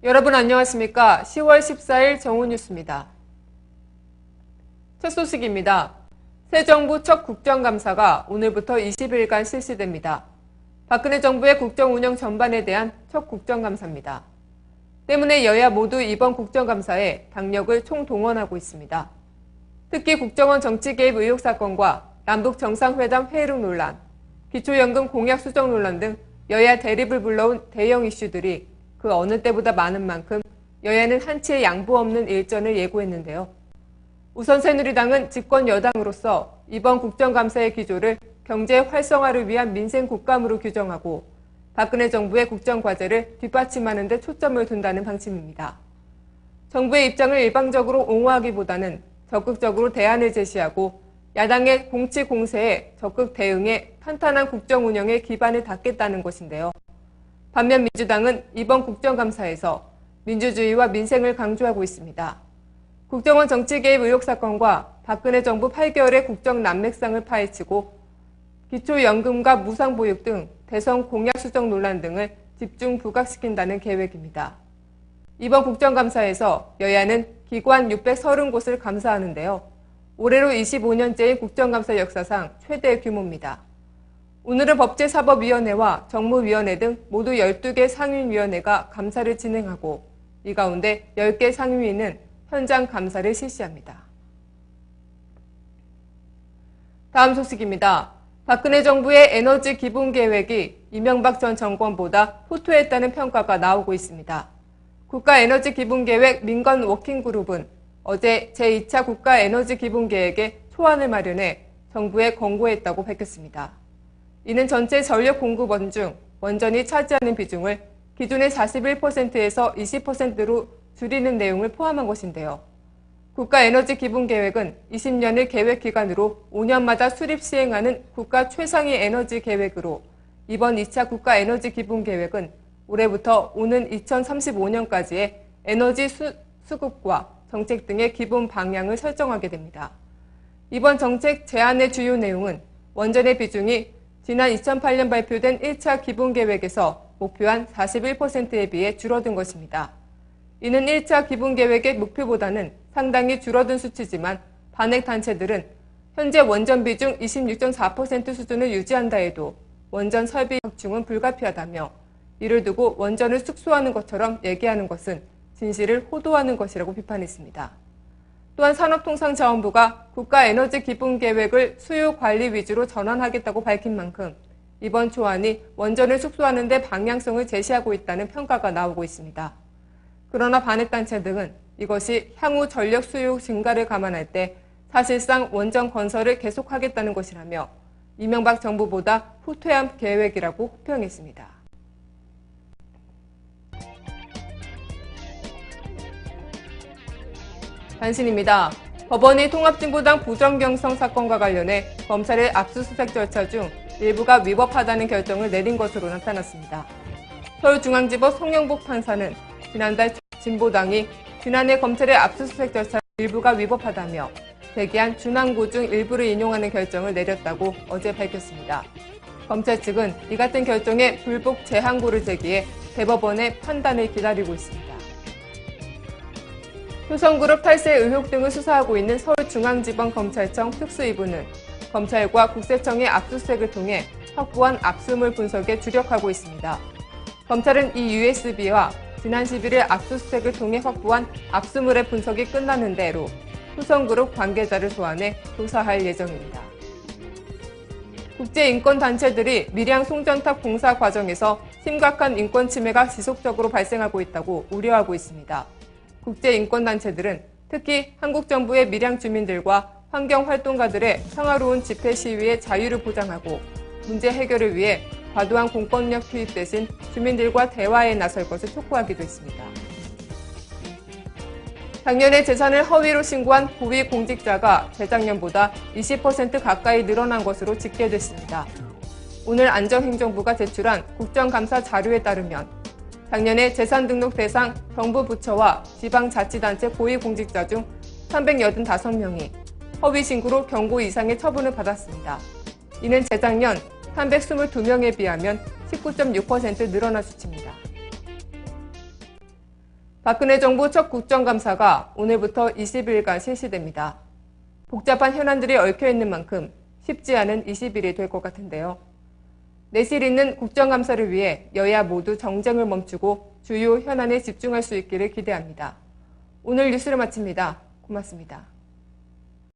여러분 안녕하십니까? 10월 14일 정오뉴스입니다. 첫 소식입니다. 새 정부 첫 국정감사가 오늘부터 20일간 실시됩니다. 박근혜 정부의 국정 운영 전반에 대한 첫 국정감사입니다. 때문에 여야 모두 이번 국정감사에 당력을 총동원하고 있습니다. 특히 국정원 정치 개입 의혹 사건과 남북 정상회담 회의록 논란, 기초연금 공약 수정 논란 등 여야 대립을 불러온 대형 이슈들이 그 어느 때보다 많은 만큼 여야는 한치의 양보 없는 일전을 예고했는데요. 우선 새누리당은 집권 여당으로서 이번 국정감사의 기조를 경제 활성화를 위한 민생 국감으로 규정하고 박근혜 정부의 국정과제를 뒷받침하는 데 초점을 둔다는 방침입니다. 정부의 입장을 일방적으로 옹호하기보다는 적극적으로 대안을 제시하고 야당의 공치 공세에 적극 대응해 탄탄한 국정 운영에 기반을 닦겠다는 것인데요. 반면 민주당은 이번 국정감사에서 민주주의와 민생을 강조하고 있습니다. 국정원 정치 개입 의혹 사건과 박근혜 정부 8개월의 국정 난맥상을 파헤치고 기초연금과 무상보육 등 대선 공약 수정 논란 등을 집중 부각시킨다는 계획입니다. 이번 국정감사에서 여야는 기관 630곳을 감사하는데요. 올해로 25년째인 국정감사 역사상 최대 규모입니다. 오늘은 법제사법위원회와 정무위원회 등 모두 12개 상임위원회가 감사를 진행하고 이 가운데 10개 상임위는 현장 감사를 실시합니다. 다음 소식입니다. 박근혜 정부의 에너지 기본 계획이 이명박 전 정권보다 호투했다는 평가가 나오고 있습니다. 국가에너지기본계획 민간 워킹그룹은 어제 제2차 국가에너지기본계획의 초안을 마련해 정부에 권고했다고 밝혔습니다. 이는 전체 전력 공급원 중 원전이 차지하는 비중을 기존의 41%에서 20%로 줄이는 내용을 포함한 것인데요. 국가에너지기본계획은 20년을 계획기간으로 5년마다 수립 시행하는 국가 최상위 에너지 계획으로 이번 2차 국가에너지기본계획은 올해부터 오는 2035년까지의 에너지 수급과 정책 등의 기본 방향을 설정하게 됩니다. 이번 정책 제안의 주요 내용은 원전의 비중이 지난 2008년 발표된 1차 기본계획에서 목표한 41%에 비해 줄어든 것입니다. 이는 1차 기본계획의 목표보다는 상당히 줄어든 수치지만 반핵단체들은 현재 원전 비중 26.4% 수준을 유지한다 해도 원전 설비 확충은 불가피하다며 이를 두고 원전을 축소하는 것처럼 얘기하는 것은 진실을 호도하는 것이라고 비판했습니다. 또한 산업통상자원부가 국가에너지기본계획을 수요관리 위주로 전환하겠다고 밝힌 만큼 이번 초안이 원전을 축소하는 데 방향성을 제시하고 있다는 평가가 나오고 있습니다. 그러나 반핵단체 등은 이것이 향후 전력 수요 증가를 감안할 때 사실상 원전 건설을 계속하겠다는 것이라며 이명박 정부보다 후퇴한 계획이라고 호평했습니다. 단신입니다. 법원이 통합진보당 부정경성 사건과 관련해 검찰의 압수수색 절차 중 일부가 위법하다는 결정을 내린 것으로 나타났습니다. 서울중앙지법 송영복 판사는 지난달 진보당이 지난해 검찰의 압수수색 절차 일부가 위법하다며 제기한 준항구 중 일부를 인용하는 결정을 내렸다고 어제 밝혔습니다. 검찰 측은 이 같은 결정에 불복 재항구를 제기해 대법원의 판단을 기다리고 있습니다. 효성그룹 탈세 의혹 등을 수사하고 있는 서울중앙지방검찰청 특수이부는 검찰과 국세청의 압수수색을 통해 확보한 압수물 분석에 주력하고 있습니다. 검찰은 이 USB와 지난 11일 압수수색을 통해 확보한 압수물의 분석이 끝나는 대로 효성그룹 관계자를 소환해 조사할 예정입니다. 국제인권단체들이 밀양 송전탑 공사 과정에서 심각한 인권 침해가 지속적으로 발생하고 있다고 우려하고 있습니다. 국제인권단체들은 특히 한국 정부의 밀양 주민들과 환경활동가들의 평화로운 집회 시위의 자유를 보장하고 문제 해결을 위해 과도한 공권력 투입 대신 주민들과 대화에 나설 것을 촉구하기도 했습니다. 작년에 재산을 허위로 신고한 고위공직자가 재작년보다 20% 가까이 늘어난 것으로 집계됐습니다. 오늘 안정행정부가 제출한 국정감사 자료에 따르면 작년에 재산 등록 대상 정부 부처와 지방자치단체 고위공직자 중 385명이 허위 신고로 경고 이상의 처분을 받았습니다. 이는 재작년 322명에 비하면 19.6% 늘어난 수치입니다. 박근혜 정부 첫 국정감사가 오늘부터 20일간 실시됩니다. 복잡한 현안들이 얽혀있는 만큼 쉽지 않은 20일이 될 것 같은데요. 내실 있는 국정감사를 위해 여야 모두 정쟁을 멈추고 주요 현안에 집중할 수 있기를 기대합니다. 오늘 뉴스를 마칩니다. 고맙습니다.